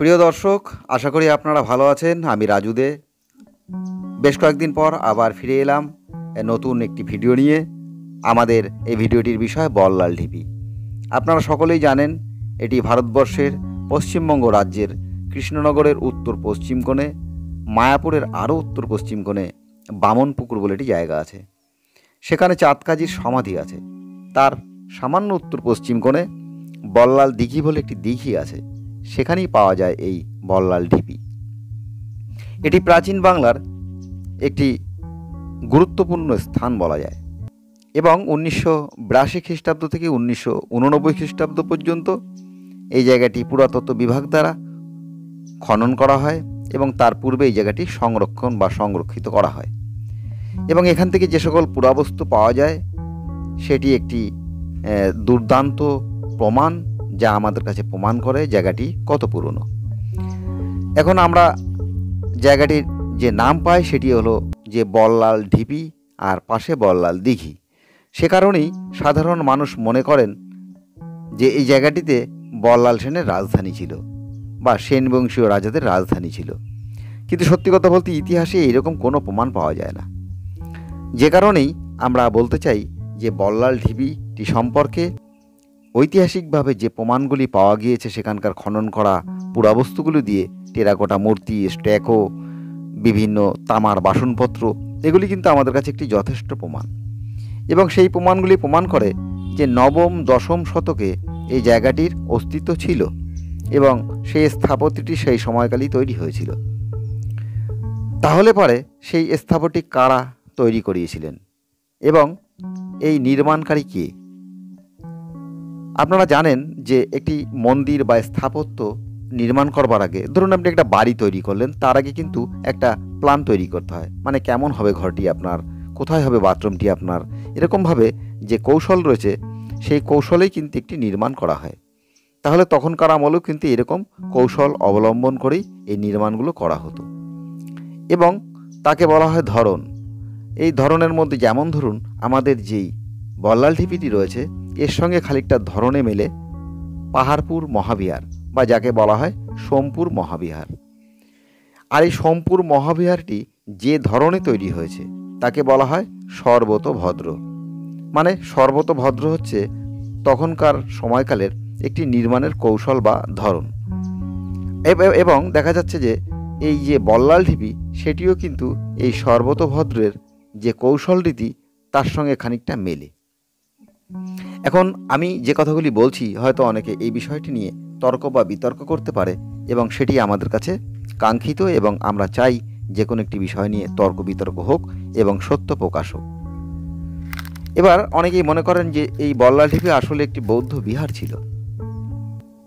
প্রিয় দর্শক, আশা করি আপনারা ভালো আছেন। আমি রাজু দে বেশ কয়েকদিন পর আবার ফিরে এলাম নতুন একটি ভিডিও নিয়ে। আমাদের এই ভিডিওটির বিষয় বল্লাল ঢিপি। আপনারা সকলেই জানেন এটি ভারতবর্ষের পশ্চিমবঙ্গ রাজ্যের কৃষ্ণনগরের উত্তর পশ্চিম কোণে, মায়াপুরের আরও উত্তর পশ্চিম কোণে বামনপুকুর বলে একটি জায়গা আছে। সেখানে চাঁদকাজির সমাধি আছে। তার সামান্য উত্তর পশ্চিম কোণে বল্লাল দিঘি বলে একটি দিঘি আছে। সেখানেই পাওয়া যায় এই বল্লাল ঢিপি। এটি প্রাচীন বাংলার একটি গুরুত্বপূর্ণ স্থান বলা যায় এবং 1982 খ্রিস্টাব্দ থেকে 1989 খ্রিস্টাব্দ পর্যন্ত এই জায়গাটি পুরাতত্ত্ব বিভাগ দ্বারা খনন করা হয় এবং তার পূর্বে এই জায়গাটি সংরক্ষণ বা সংরক্ষিত করা হয় এবং এখান থেকে যে সকল পুরাবস্তু পাওয়া যায় সেটি একটি দুর্দান্ত প্রমাণ, যা আমাদের কাছে প্রমাণ করে জায়গাটি কত পুরনো। এখন আমরা জায়গাটির যে নাম পাই সেটি হলো যে বল্লাল ঢিপি আর পাশে বল্লাল দিঘি। সে কারণেই সাধারণ মানুষ মনে করেন যে এই জায়গাটিতে বল্লাল সেনের রাজধানী ছিল বা সেন বংশীয় রাজাদের রাজধানী ছিল, কিন্তু সত্যি কথা বলতে ইতিহাসে এরকম কোনো প্রমাণ পাওয়া যায় না। যে কারণেই আমরা বলতে চাই যে বল্লাল ঢিপিটি সম্পর্কে ঐতিহাসিকভাবে যে প্রমাণগুলি পাওয়া গিয়েছে সেখানকার খনন করা পুরাবস্তুগুলো দিয়ে, টেরাকোটা মূর্তি, স্ট্যাকো, বিভিন্ন তামার বাসনপত্র, এগুলি কিন্তু আমাদের কাছে একটি যথেষ্ট প্রমাণ এবং সেই প্রমাণগুলি প্রমাণ করে যে নবম দশম শতকে এই জায়গাটির অস্তিত্ব ছিল এবং সেই স্থাপত্যটি সেই সময়কালই তৈরি হয়েছিল। তাহলে পরে সেই স্থাপত্যটি কারা তৈরি করিয়েছিলেন এবং এই নির্মাণকারী কে? আপনারা জানেন যে একটি মন্দির বা স্থাপত্য নির্মাণ করবার আগে, ধরুন আপনি একটা বাড়ি তৈরি করলেন, তার আগে কিন্তু একটা প্ল্যান তৈরি করতে হয়। মানে কেমন হবে ঘরটি আপনার, কোথায় হবে বাথরুমটি আপনার, এরকমভাবে যে কৌশল রয়েছে সেই কৌশলেই কিন্তু একটি নির্মাণ করা হয়। তাহলে তখনকার আমলেও কিন্তু এরকম কৌশল অবলম্বন করেই এই নির্মাণগুলো করা হতো এবং তাকে বলা হয় ধরন। এই ধরনের মধ্যে যেমন ধরুন আমাদের যেই বল্লাল ঢিপিটি রয়েছে এর সঙ্গে খানিকটা ধরনে মেলে পাহাড়পুর মহাবিহার বা যাকে বলা হয় সোমপুর মহাবিহার। আর এই সোমপুর মহাবিহারটি যে ধরনে তৈরি হয়েছে তাকে বলা হয় সর্বতভদ্র। মানে সর্বতভদ্র হচ্ছে তখনকার সময়কালের একটি নির্মাণের কৌশল বা ধরন। এবং দেখা যাচ্ছে যে এই যে বল্লাল ঢিপি সেটিও কিন্তু এই সর্বতভদ্রের যে কৌশল রীতি তার সঙ্গে খানিকটা মেলে। এখন আমি যে কথাগুলি বলছি হয়তো অনেকে এই বিষয়টি নিয়ে তর্ক বা বিতর্ক করতে পারে এবং সেটি আমাদের কাছে কাঙ্ক্ষিত এবং আমরা চাই যে কোনো একটি বিষয় নিয়ে তর্ক বিতর্ক হোক এবং সত্য প্রকাশ হোক। এবার অনেকেই মনে করেন যে এই বল্লাল ঢিপি আসলে একটি বৌদ্ধ বিহার ছিল,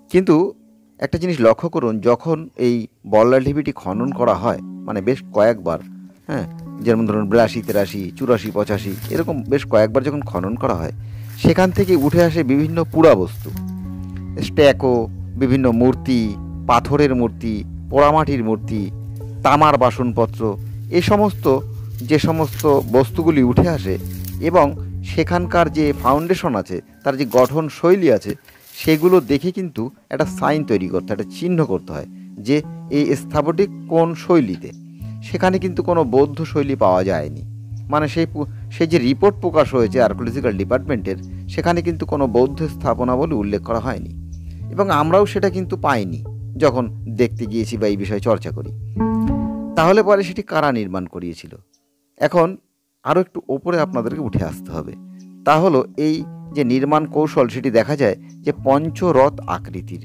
কিন্তু একটা জিনিস লক্ষ্য করুন, যখন এই বল্লাল ঢিপিটি খনন করা হয়, মানে বেশ কয়েকবার, যেমন ধরুন 82, 83, 84, 85 এরকম বেশ কয়েকবার যখন খনন করা হয় সেখান থেকে উঠে আসে বিভিন্ন পুরাবস্তু, স্ট্যাকো, বিভিন্ন মূর্তি, পাথরের মূর্তি, পোড়ামাটির মূর্তি, তামার বাসনপত্র, যে সমস্ত বস্তুগুলি উঠে আসে এবং সেখানকার যে ফাউন্ডেশন আছে, তার যে গঠন শৈলী আছে, সেগুলো দেখে কিন্তু একটা সাইন তৈরি করতে হয়, একটা চিহ্ন করতে হয় যে এই স্থাপত্যটি কোন শৈলীতে। সেখানে কিন্তু কোনো বৌদ্ধ শৈলী পাওয়া যায়নি। মানে সেই যে রিপোর্ট প্রকাশ হয়েছে আর্কিওলজিক্যাল ডিপার্টমেন্টের, সেখানে কিন্তু কোনো বৌদ্ধ স্থাপনা বলে উল্লেখ করা হয়নি এবং আমরাও সেটা কিন্তু পাইনি যখন দেখতে গিয়েছি বা এই বিষয়ে চর্চা করি। তাহলে পরে সেটি কারা নির্মাণ করিয়েছিল? এখন আরও একটু ওপরে আপনাদেরকে উঠে আসতে হবে। তা হলো এই যে নির্মাণ কৌশল, সেটি দেখা যায় যে পঞ্চরথ আকৃতির।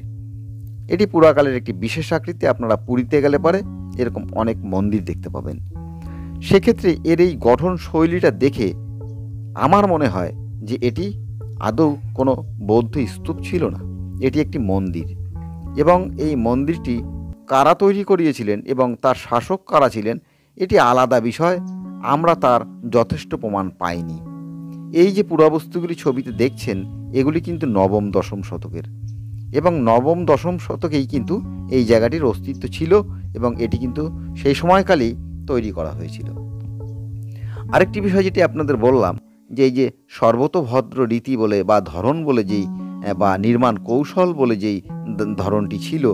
এটি পুরাকালের একটি বিশেষ আকৃতি। আপনারা পুরীতে গেলে পরে এরকম অনেক মন্দির দেখতে পাবেন। সেক্ষেত্রে এর এই গঠন শৈলীটা দেখে আমার মনে হয় যে এটি আদৌ কোনো বৌদ্ধ স্তূপ ছিল না, এটি একটি মন্দির এবং এই মন্দিরটি কারা তৈরি করিয়েছিলেন এবং তার শাসক কারা ছিলেন এটি আলাদা বিষয়। আমরা তার যথেষ্ট প্রমাণ পাইনি। এই যে পুরাবস্তুগুলি ছবিতে দেখছেন এগুলি কিন্তু নবম দশম শতকের এবং নবম দশম শতকেই কিন্তু এই জায়গাটির অস্তিত্ব ছিল এবং এটি কিন্তু সেই সময়কালেই তৈরি করা হয়েছিল। আরেকটি বিষয় যেটি আপনাদের বললাম যে এই যে সর্বতভদ্র রীতি বলে বা ধরন বলে যেই বা নির্মাণ কৌশল বলে যেই ধরনটি ছিল,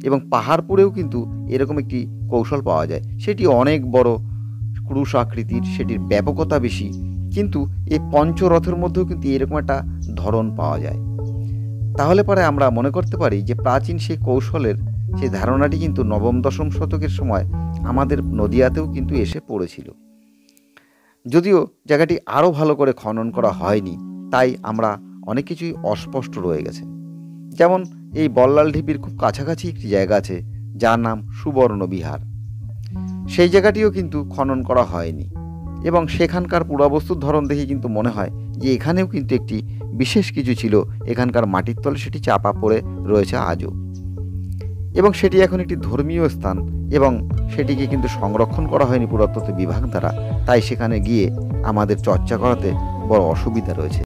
এবং পাহাড়পুরেও কিন্তু এরকম একটি কৌশল পাওয়া যায়। সেটি অনেক বড় ক্রুশ আকৃতির, সেটির ব্যাপকতা বেশি, কিন্তু এই পঞ্চরথের মধ্যেও কিন্তু এরকম একটা ধরন পাওয়া যায়। তাহলে পরে আমরা মনে করতে পারি যে প্রাচীন সেই কৌশলের সেই ধারণাটি কিন্তু নবম দশম শতকের সময় আমাদের নদিয়াতেও কিন্তু এসে পড়েছিল। যদিও জায়গাটি আরও ভালো করে খনন করা হয়নি, তাই আমরা অনেক কিছুই অস্পষ্ট রয়ে গেছে। যেমন এই বল্লাল ঢিপির খুব কাছাকাছি একটি জায়গা আছে যার নাম সুবর্ণ বিহার। সেই জায়গাটিও কিন্তু খনন করা হয়নি এবং সেখানকার পুরাবস্তুর ধরন দেখে কিন্তু মনে হয় যে এখানেও কিন্তু একটি বিশেষ কিছু ছিল, এখানকার মাটির তলে সেটি চাপা পড়ে রয়েছে আজও। এবং সেটি এখন একটি ধর্মীয় স্থান এবং সেটিকে কিন্তু সংরক্ষণ করা হয়নি পুরাতত্ত্ব বিভাগ দ্বারা, তাই সেখানে গিয়ে আমাদের চর্চা করাতে বড় অসুবিধা রয়েছে।